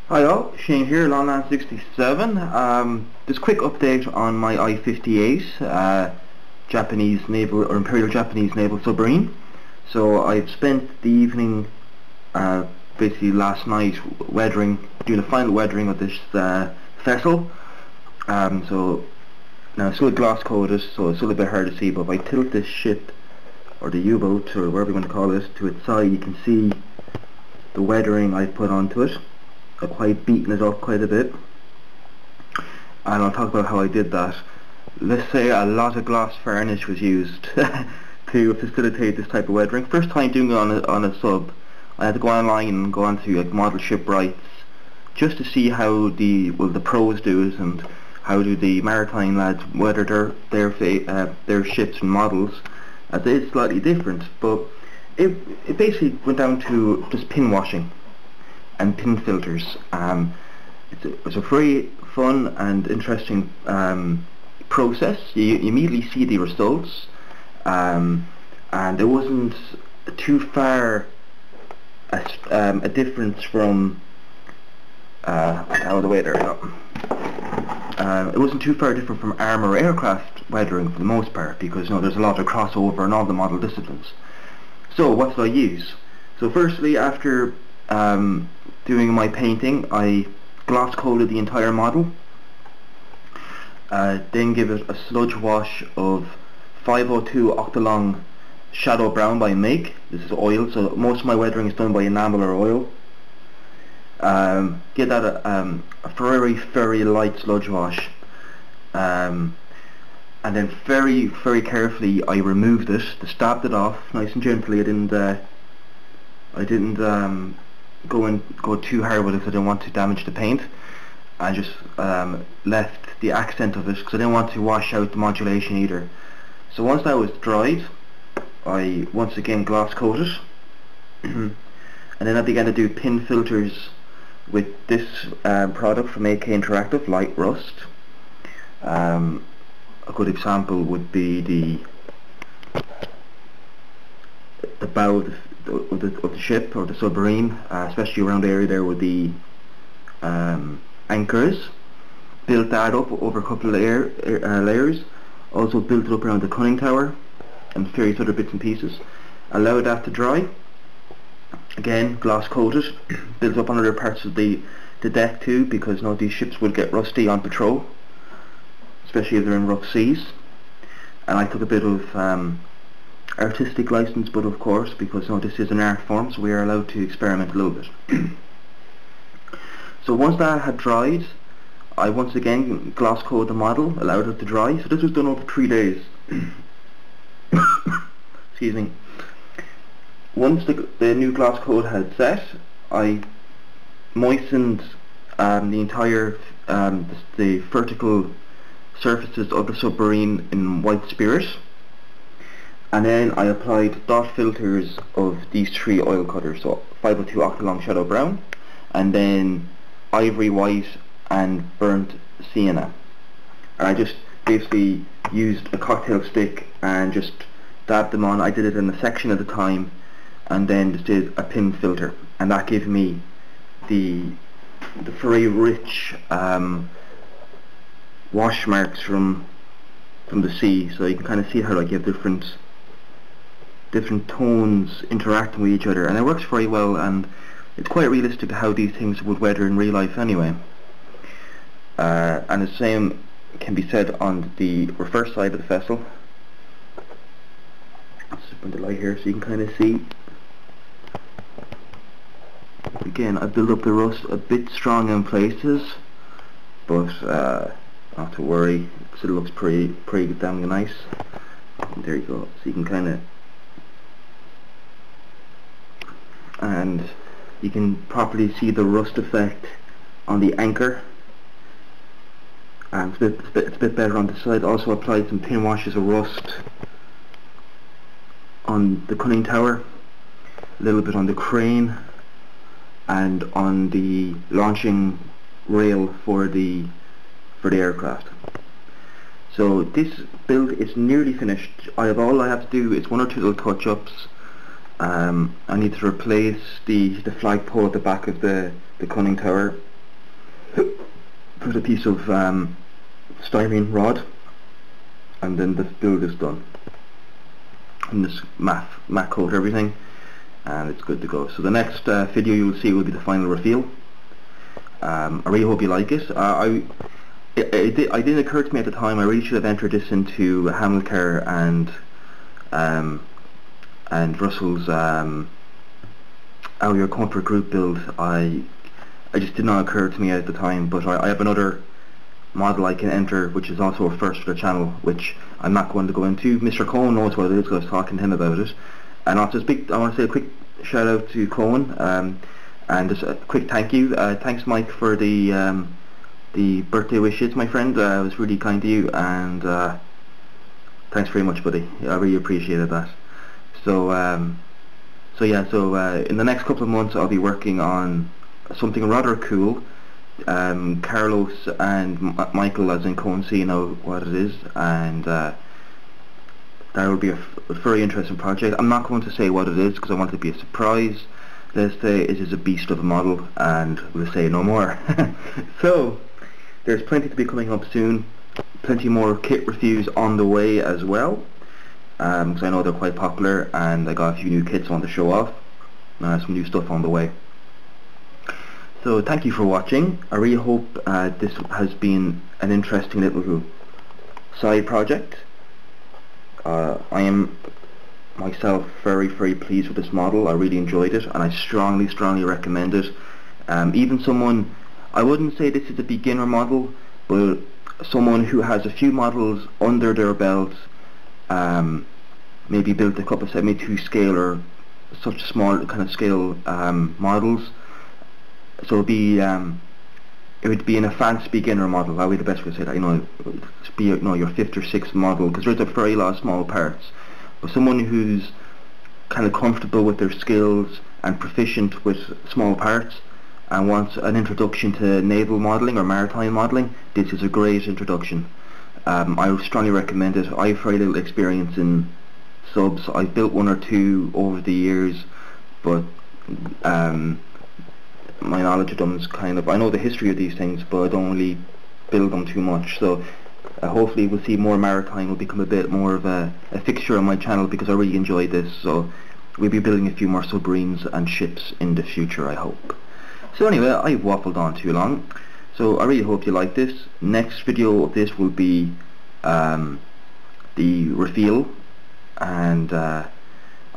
Hi all, Shane here, Longland 67. Just a quick update on my I58 Japanese naval or Imperial Japanese naval submarine. So I've spent the evening, basically last night, doing the final weathering of this vessel. So now it's still glass coated, so it's still a bit hard to see. But if I tilt this ship or the U-boat or whatever you want to call it to its side, you can see the weathering I put onto it. I've quite beaten it up quite a bit, and I'll talk about how I did that. Let's say a lot of glass varnish was used to facilitate this type of weathering. First time doing it on a sub, I had to go online and go onto like model shipwrights just to see how the pros do it and how do the maritime lads weather their ships and models. As it is slightly different, but it basically went down to just pin washing and pin filters. It's a very fun and interesting process. You immediately see the results, and there wasn't too far a difference from out of the way there. It wasn't too far different from armour or aircraft weathering for the most part, because there's a lot of crossover in all the model disciplines. So what did I use? So firstly, after doing my painting, I gloss coated the entire model, then give it a sludge wash of 502 Octolong Shadow Brown by Make. This is oil, so most of my weathering is done by enamel or oil. Give that a very light sludge wash, and then very carefully I removed it, stabbed it off nice and gently. I didn't go too hard with it because I didn't want to damage the paint. I just left the accent of it because I didn't want to wash out the modulation either. So once that was dried, I once again gloss coated and then I began to do pin filters with this product from AK Interactive, Light Rust. A good example would be the bow of the ship or the submarine, especially around the area there with the anchors. Built that up over a couple of layers. Also built it up around the conning tower and various other bits and pieces. Allowed that to dry. Again, gloss coated. Built up on other parts of the deck too, because these ships will get rusty on patrol, especially if they're in rough seas. And I took a bit of artistic license, but of course, because this is an art form, so we are allowed to experiment a little bit. So once that had dried, I once again gloss coated the model, allowed it to dry. So this was done over 3 days. Excuse me. Once the new gloss coat had set, I moistened the entire the vertical surfaces of the submarine in white spirit, and then I applied dot filters of these 3 oil cutters, so 502 Octolong Shadow Brown, and then ivory white and burnt sienna. And I just basically used a cocktail stick and just dabbed them on. I did it in a section at a time, and then just did a pin filter, and that gave me the very rich wash marks from the sea. So you can kind of see how you have different tones interacting with each other, and it works very well, and it's quite realistic how these things would weather in real life anyway. And the same can be said on the reverse side of the vessel. Let's just put the light here so you can kind of see. Again, I build up the rust a bit strong in places, but not to worry, it still looks pretty damn nice. And there you go, so you can kind of, and you can properly see the rust effect on the anchor, and it's a bit better on the side. Also applied some pin washes of rust on the conning tower, a little bit on the crane, and on the launching rail for the aircraft. So this build is nearly finished. All I have to do is 1 or 2 little touch-ups. I need to replace the flagpole at the back of the conning tower put a piece of styrene rod, and then this build is done. And this matte coat everything, and it's good to go. So the next video you'll see will be the final reveal. I really hope you like it. It didn't occur to me at the time. I really should have entered this into Hamilcar and Russell's Our Comfort Group build. I just did not occur to me at the time, but I have another model I can enter, which is also a first for the channel, which I'm not going to go into. Mr. Cohen knows what it is because I was talking to him about it. And also I want to say a quick shout out to Cohen, and just a quick thank you. Thanks, Mike, for the birthday wishes, my friend. It was really kind to you, and thanks very much, buddy. I really appreciated that. So in the next couple of months I'll be working on something rather cool. Carlos and Michael, as in Cohen, see know what it is, and that will be a very interesting project. I'm not going to say what it is because I want it to be a surprise. Let's say it is a beast of a model, and we'll say no more. So there's plenty to be coming up soon, plenty more kit reviews on the way as well, because I know they're quite popular, and I got a few new kits I want to show off. Some new stuff on the way. So thank you for watching. I really hope this has been an interesting little side project. I am myself very pleased with this model. I really enjoyed it, and I strongly recommend it. Even someone, I wouldn't say this is a beginner model, but someone who has a few models under their belt, maybe built a couple of 72 scale or such small kind of scale models. So it would be an advanced beginner model. That would be the best way to say that. It's be your 5th or 6th model, because there's a very lot of small parts. But someone who's kind of comfortable with their skills and proficient with small parts and wants an introduction to naval modelling or maritime modelling, this is a great introduction. I would strongly recommend it. I have very little experience in subs. I've built one or two over the years, but my knowledge of them is kind of, I know the history of these things, but I don't really build them too much. So hopefully we'll see more maritime will become a bit more of a fixture on my channel, because I really enjoyed this. So we'll be building a few more submarines and ships in the future, I hope. So anyway, I've waffled on too long, so I really hope you like this. Next video of this will be the reveal, and I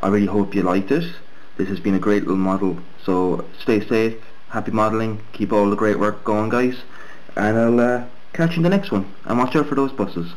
really hope you liked it. This has been a great little model, so stay safe, happy modelling, keep all the great work going, guys, and I'll catch you in the next one, and watch out for those buses.